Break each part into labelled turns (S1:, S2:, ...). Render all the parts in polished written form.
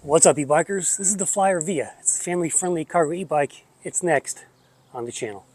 S1: What's up, e-bikers? This is the Flyer Via. It's a family-friendly cargo e-bike. It's next on the channel.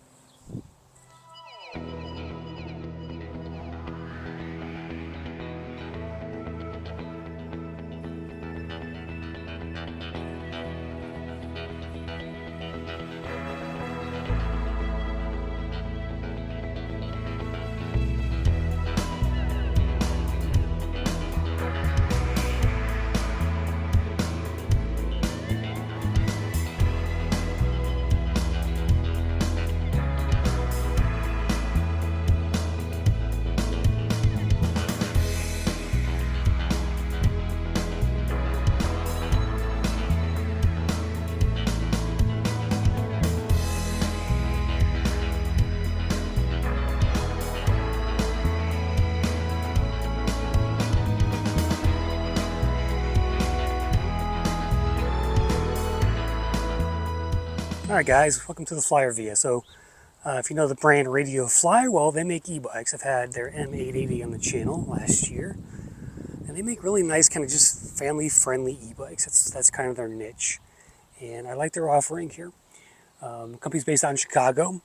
S1: Alright guys, welcome to the Flyer Via. So if you know the brand Radio Flyer, well, they make e-bikes. I've had their M880 on the channel last year. And they make really nice kind of just family-friendly e-bikes. That's kind of their niche. And I like their offering here. The company's based out in Chicago.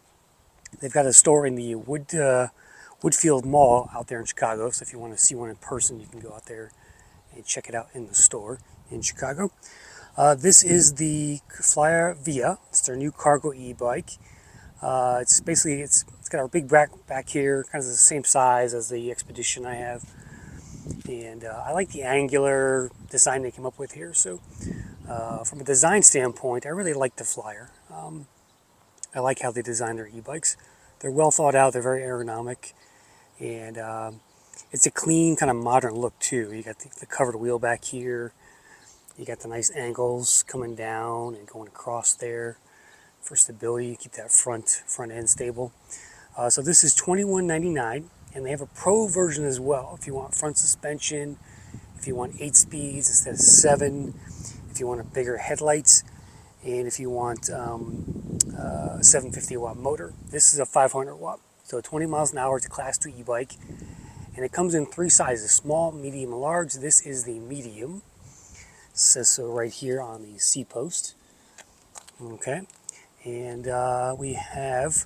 S1: They've got a store in the Woodfield Mall out there in Chicago. So if you want to see one in person, you can go out there and check it out in the store in Chicago. This is the Flyer Via. It's their new cargo e-bike. It's got a big back here, kind of the same size as the Expedition I have. And I like the angular design they came up with here. So from a design standpoint, I really like the Flyer. I like how they design their e-bikes. They're well thought out, they're very ergonomic, and it's a clean kind of modern look too. You got the covered wheel back here. You got the nice angles coming down and going across there for stability. Keep that front end stable. So this is $21.99, and they have a Pro version as well. If you want front suspension, if you want 8 speeds instead of 7, if you want a bigger headlights, and if you want a 750 watt motor. This is a 500 watt. So 20 miles an hour. It's a Class 2 e-bike, and it comes in 3 sizes: small, medium, and large. This is the medium. Says so right here on the C post. Okay, and we have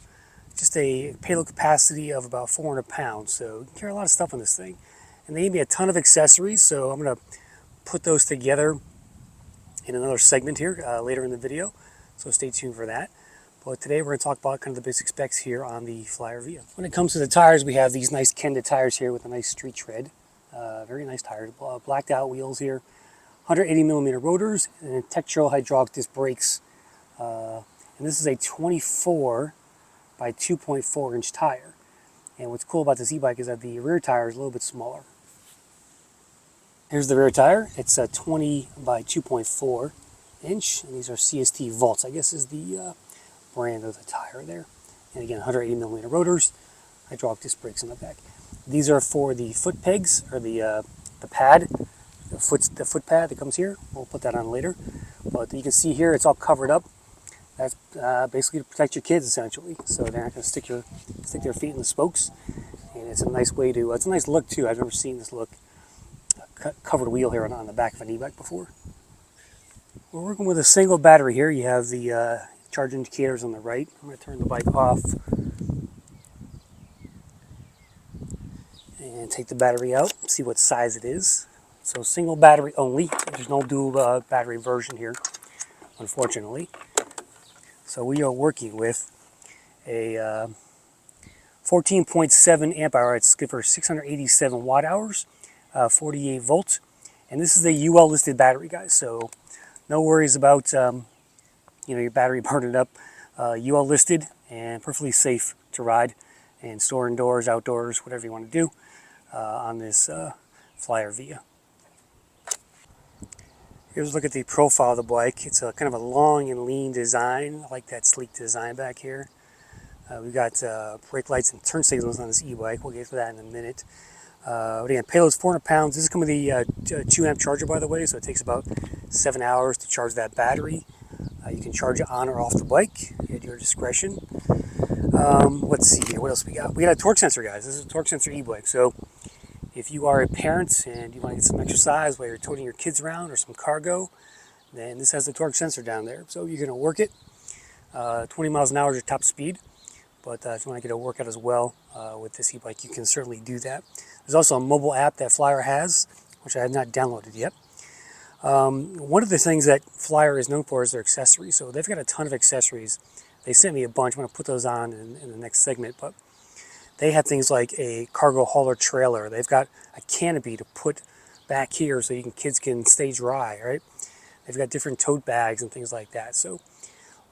S1: just a payload capacity of about 400 pounds, so you can carry a lot of stuff on this thing. And they gave me a ton of accessories, so I'm going to put those together in another segment here later in the video, so stay tuned for that. But today we're going to talk about kind of the basic specs here on the Flyer Via. When it comes to the tires, we have these nice Kenda tires here with a nice street tread. Very nice tires, blacked out wheels here. 180 millimeter rotors and textural hydraulic disc brakes. And this is a 24 by 2.4 inch tire. And what's cool about this e-bike is that the rear tire is a little bit smaller. Here's the rear tire. It's a 20 by 2.4 inch. And these are CST Volts, I guess is the brand of the tire there. And again, 180 millimeter rotors, hydraulic disc brakes in the back. These are for the foot pegs, or the pad. The foot pad that comes here. We'll put that on later. But you can see here it's all covered up. That's basically to protect your kids essentially, so they're not going to stick their feet in the spokes. And it's a nice way to. It's a nice look too. I've never seen this look. Covered wheel here on the back of an e-bike before. We're working with a single battery here. You have the charge indicators on the right. I'm going to turn the bike off and take the battery out. See what size it is. So single battery only. There's no dual battery version here, unfortunately. So we are working with a 14.7 amp hour. It's good for 687 watt hours, 48 volts. And this is a UL listed battery, guys. So no worries about your battery burning up. UL listed and perfectly safe to ride and store indoors, outdoors, whatever you want to do on this Flyer Via. Here's a look at the profile of the bike. It's a kind of a long and lean design. I like that sleek design back here. We've got brake lights and turn signals on this e-bike. We'll get to that in a minute. But again, payload's 400 pounds. This is coming with the 2 amp charger, by the way, so it takes about 7 hours to charge that battery. You can charge it on or off the bike at your discretion. Let's see here. What else we got? We got a torque sensor, guys. This is a torque sensor e-bike. So if you are a parent and you want to get some exercise while you're toting your kids around or some cargo, And this has the torque sensor down there. So you're going to work it. 20 miles an hour is your top speed. But if you want to get a workout as well with this e-bike, you can certainly do that. There's also a mobile app that Flyer has, which I have not downloaded yet. One of the things that Flyer is known for is their accessories. So they've got a ton of accessories. They sent me a bunch. I'm going to put those on in the next segment. But they have things like a cargo hauler trailer. They've got a canopy to put back here so kids can stay dry, right? They've got different tote bags and things like that. So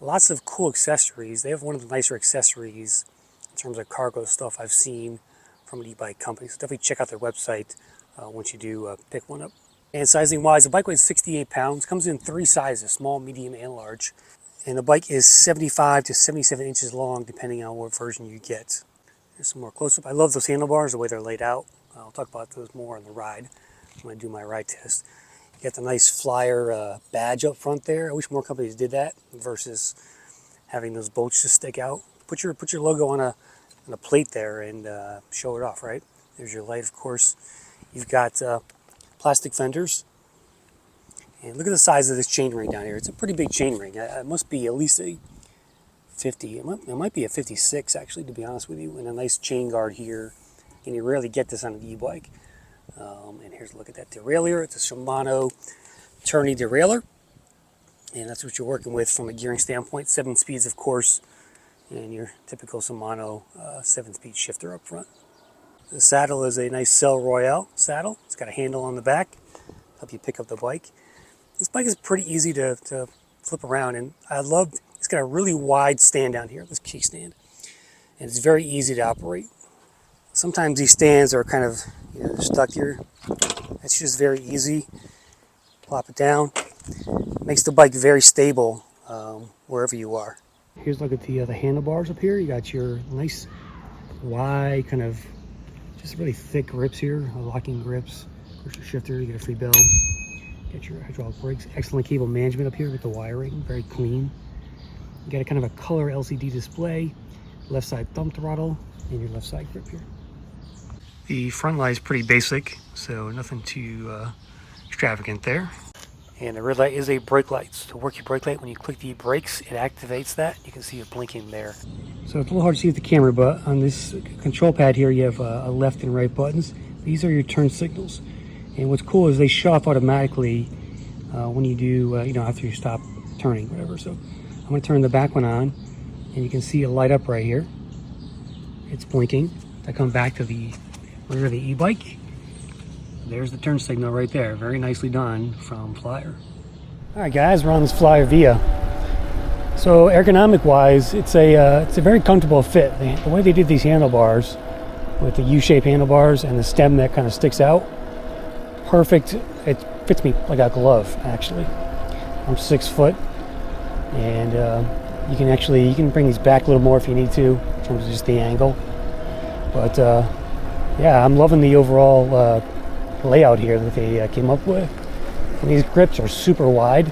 S1: lots of cool accessories. They have one of the nicer accessories in terms of cargo stuff I've seen from an e-bike company. So definitely check out their website once you do pick one up. And sizing wise, the bike weighs 68 pounds, comes in 3 sizes, small, medium, and large. And the bike is 75 to 77 inches long, depending on what version you get. Here's some more close-up. I love those handlebars, the way they're laid out. I'll talk about those more on the ride when I do my ride test. You got the nice Flyer badge up front there. I wish more companies did that versus having those bolts just stick out. Put your logo on a plate there and show it off, right? There's your light, of course. You've got plastic fenders. And look at the size of this chain ring down here. It's a pretty big chain ring. It must be at least a 50. It might be a 56, actually, to be honest with you. And a nice chain guard here. And you rarely get this on an e-bike. And here's a look at that derailleur. It's a Shimano Tourney derailleur. And that's what you're working with from a gearing standpoint. 7 speeds, of course. And your typical Shimano 7-speed shifter up front. The saddle is a nice Cell Royale saddle. It's got a handle on the back, help you pick up the bike. This bike is pretty easy to flip around, and it's got a really wide stand down here, this kickstand, and it's very easy to operate. Sometimes these stands are kind of stuck here. It's just very easy. Plop it down. Makes the bike very stable wherever you are. Here's a look at the handlebars up here. You got your nice wide kind of just really thick grips here, locking grips. There's your shifter, you get a free bell. Get your hydraulic brakes. Excellent cable management up here with the wiring, very clean. You got a kind of a color LCD display, left side thumb throttle, and your left side grip here. The front light is pretty basic, so nothing too extravagant there. And the red light is a brake light. So to work your brake light, when you click the brakes, it activates that. You can see it blinking there. So it's a little hard to see with the camera, but on this control pad here, you have a left and right buttons. These are your turn signals. And what's cool is they shut off automatically when you do, after you stop turning, whatever. So I'm going to turn the back one on, and you can see it light up right here. It's blinking. I come back to the rear of the e-bike. There's the turn signal right there. Very nicely done from Flyer. All right, guys, we're on this Flyer Via. So ergonomic-wise, it's a very comfortable fit. The way they did these handlebars with the U-shaped handlebars and the stem that kind of sticks out, perfect. It fits me like a glove, actually. I'm 6 foot, and you can bring these back a little more if you need to, in terms of just the angle. But yeah, I'm loving the overall layout here that they came up with. And these grips are super wide,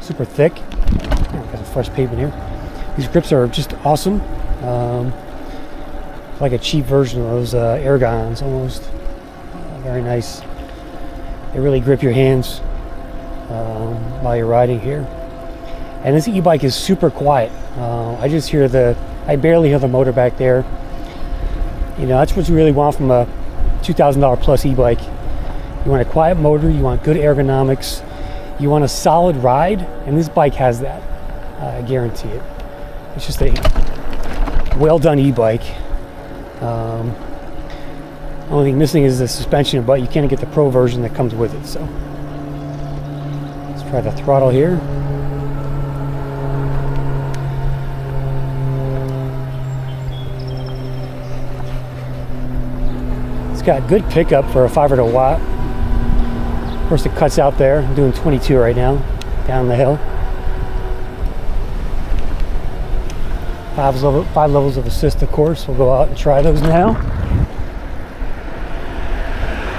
S1: super thick. Got some fresh pavement here. These grips are just awesome. Like a cheap version of those Ergons almost. Very nice. They really grip your hands while you're riding here. And this e-bike is super quiet. I barely hear the motor back there. That's what you really want from a $2,000 plus e-bike. You want a quiet motor, you want good ergonomics, you want a solid ride, and this bike has that. I guarantee it. It's just a well done e-bike. Only thing missing is the suspension, but you can't get the Pro version that comes with it. So let's try the throttle here. It's got good pickup for a 500 watt. Of course, it cuts out there. I'm doing 22 right now, down the hill. 5 levels of assist, of course. We'll go out and try those now.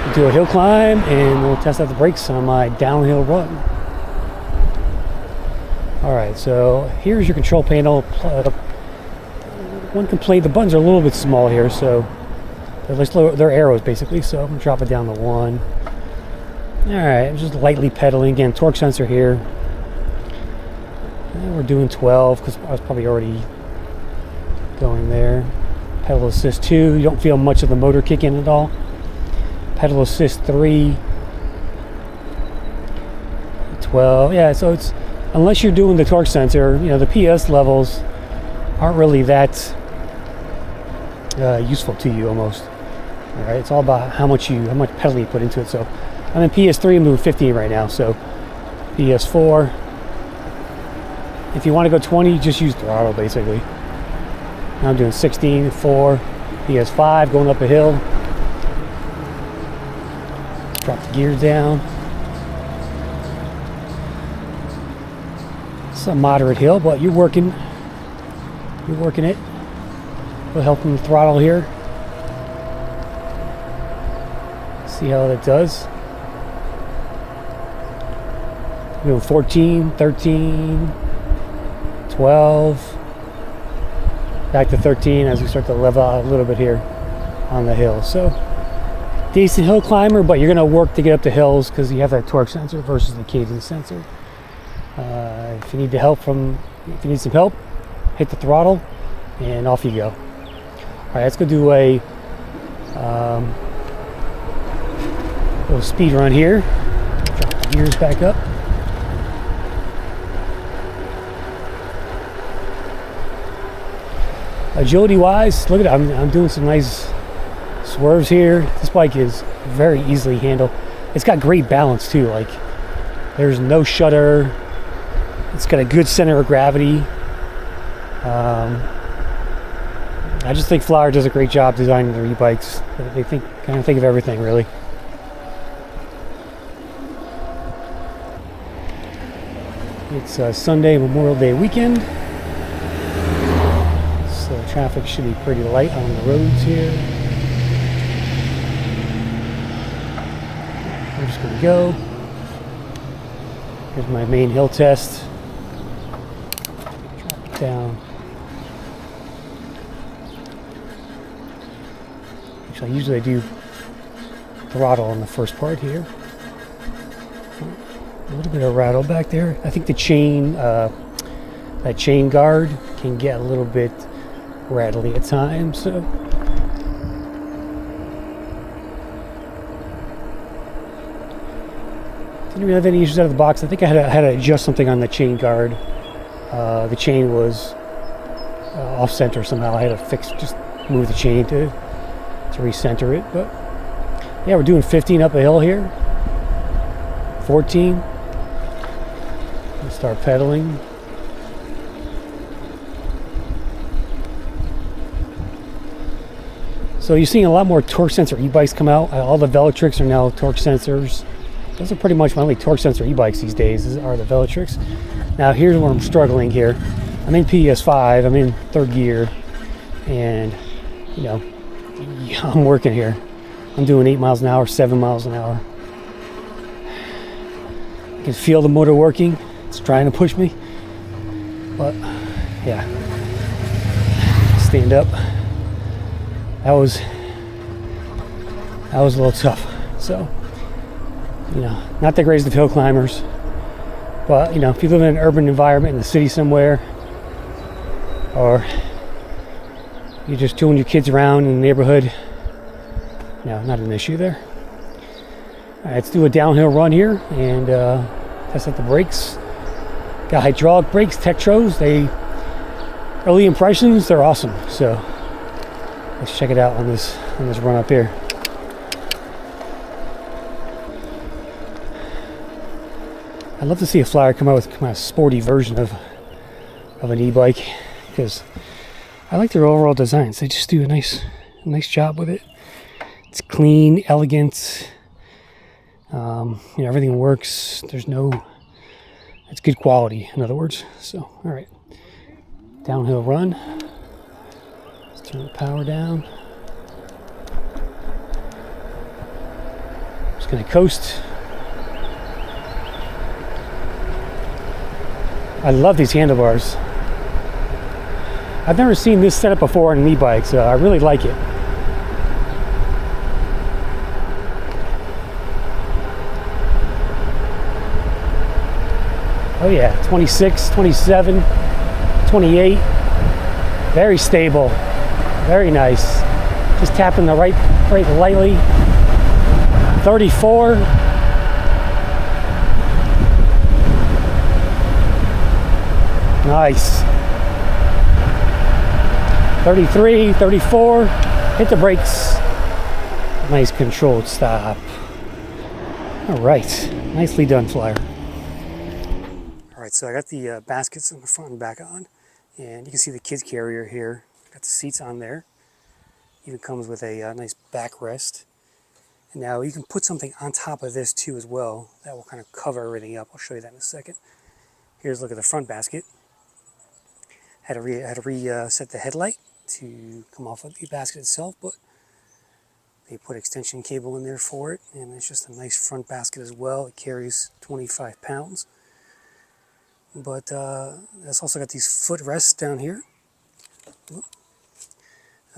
S1: We'll do a hill climb, and we'll test out the brakes on my downhill run. All right, so here's your control panel. One complaint: the buttons are a little bit small here, so they're arrows basically. So I'm gonna drop it down to 1. All right, I'm just lightly pedaling. Again, torque sensor here. And we're doing 12 because I was probably already going there. Pedal assist 2, you don't feel much of the motor kick in at all. Pedal assist 3, 12. Yeah, so it's, unless you're doing the torque sensor, you know, the PS levels aren't really that useful to you almost. All right, it's all about how much pedal you put into it. So I'm in PS3, move 15 right now. So PS4. If you want to go 20, just use throttle basically. Now I'm doing 16, 4, PS5, going up a hill. Drop the gear down. It's a moderate hill, but you're working it. We'll help them throttle here. See how that does. Doing 14, 13, 12. Back to 13 as we start to level out a little bit here on the hill. So decent hill climber, but you're going to work to get up the hills because you have that torque sensor versus the cadence sensor. If you need some help, hit the throttle and off you go. All right, let's go do a little speed run here. Drop the gears back up. Agility wise, look at it, I'm doing some nice swerves here. This bike is very easily handled. It's got great balance too, like there's no shudder. It's got a good center of gravity. I just think Flower does a great job designing their e-bikes. They kind of think of everything really. It's Sunday, Memorial Day weekend. So traffic should be pretty light on the roads here. We're just going to go. Here's my main hill test. Drop it down. Actually, usually I do throttle on the first part here. A little bit of rattle back there. I think the chain, that chain guard can get a little bit rattly at times. So didn't really have any issues out of the box. I think I had to adjust something on the chain guard. The chain was off center somehow. I had to just move the chain to recenter it. But yeah, we're doing 15 up a hill here. 14. Let's start pedaling. So you're seeing a lot more torque sensor e-bikes come out. All the Velotrix are now torque sensors. Those are pretty much my only torque sensor e-bikes these days are the Velotrix. Now here's where I'm struggling here. I'm in PS5, I'm in third gear, and you know, I'm working here. I'm doing 8 miles an hour, 7 miles an hour. I can feel the motor working. It's trying to push me. But yeah. Stand up. That was a little tough. So, you know, not the greatest of hill climbers. But, you know, if you live in an urban environment in the city somewhere, or you're just doing your kids around in the neighborhood, no, not an issue there. All right, let's do a downhill run here and test out the brakes. Got hydraulic brakes, Tektros. Early impressions, they're awesome. So let's check it out on this run up here. I'd love to see a Flyer come out with kind of a sporty version of an e-bike, because I like their overall designs. They just do a nice job with it. It's clean, elegant. You know, everything works. It's good quality, in other words. So, all right, downhill run. Let's turn the power down. Just gonna coast. I love these handlebars. I've never seen this setup before on an e-bike, so I really like it. Oh yeah, 26, 27, 28. Very stable, very nice. Just tapping the right lightly. 34. Nice. 33, 34. Hit the brakes. Nice controlled stop. All right, nicely done, Flyer. All right, so I got the baskets in the front and back on, and you can see the kids carrier here. Got the seats on there. Even comes with a nice backrest. And now you can put something on top of this too as well. That will kind of cover everything up. I'll show you that in a second. Here's a look at the front basket. Had to reset the headlight to come off of the basket itself, but they put extension cable in there for it, and it's just a nice front basket as well. It carries 25 pounds. But it's also got these footrests down here.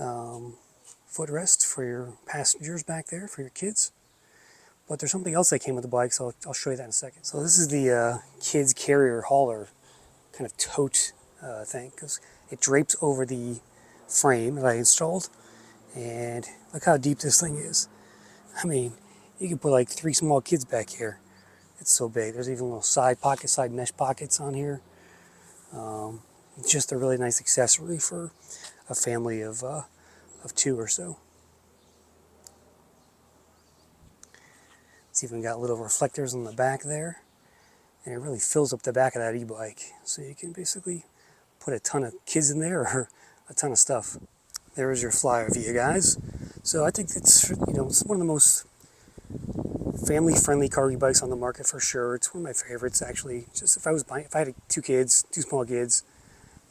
S1: Footrest for your passengers back there, for your kids. But there's something else that came with the bike, so I'll show you that in a second. So this is the kids carrier hauler kind of tote thing, because it drapes over the frame that I installed. And look how deep this thing is. I mean, you can put like 3 small kids back here. It's so big. There's even little side mesh pockets on here. It's just a really nice accessory for a family of 2 or so. It's even got little reflectors on the back there, and it really fills up the back of that e-bike. So you can basically put a ton of kids in there or a ton of stuff. There is your Flyer Via, guys. So I think it's, it's one of the most family-friendly car e-bikes on the market for sure. It's one of my favorites, actually. Just if I had 2 kids, 2 small kids,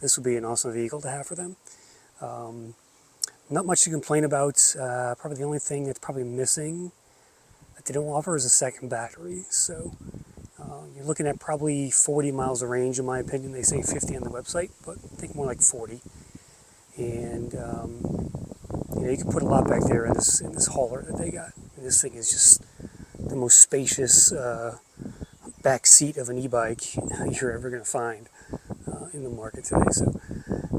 S1: this would be an awesome vehicle to have for them. Not much to complain about. Probably the only thing that's probably missing that they don't offer is a second battery. So you're looking at probably 40 miles of range in my opinion. They say 50 on the website, but I think more like 40. And you can put a lot back there in this hauler that they got. And this thing is just the most spacious back seat of an e-bike you're ever going to find in the market today. So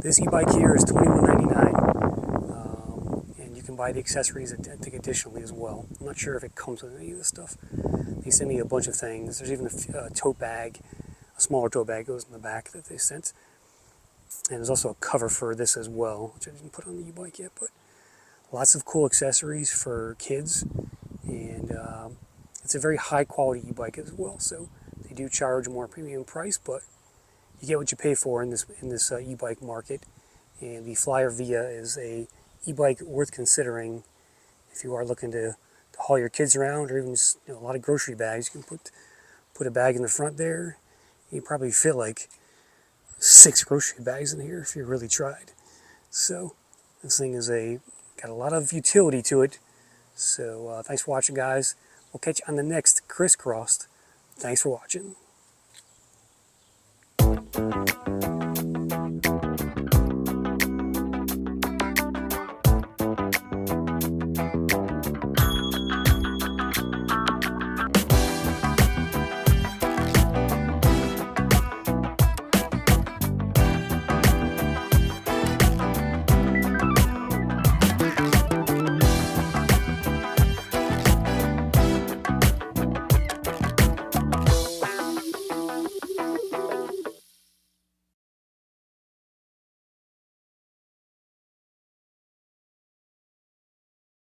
S1: this e-bike here is $21.99, and you can buy the accessories I think additionally as well. I'm not sure if it comes with any of this stuff. They sent me a bunch of things. There's even a tote bag, a smaller tote bag goes in the back that they sent. And there's also a cover for this as well, which I didn't put on the e-bike yet, but lots of cool accessories for kids. And it's a very high quality e-bike as well. So they do charge a more premium price, but you get what you pay for in this e-bike market. And the Flyer Via is a e-bike worth considering if you are looking to haul your kids around, or even just a lot of grocery bags. You can put a bag in the front there. You probably fit like 6 grocery bags in here if you really tried. So this thing is got a lot of utility to it. So thanks for watching, guys. We'll catch you on the next Crisscrossed. Thanks for watching.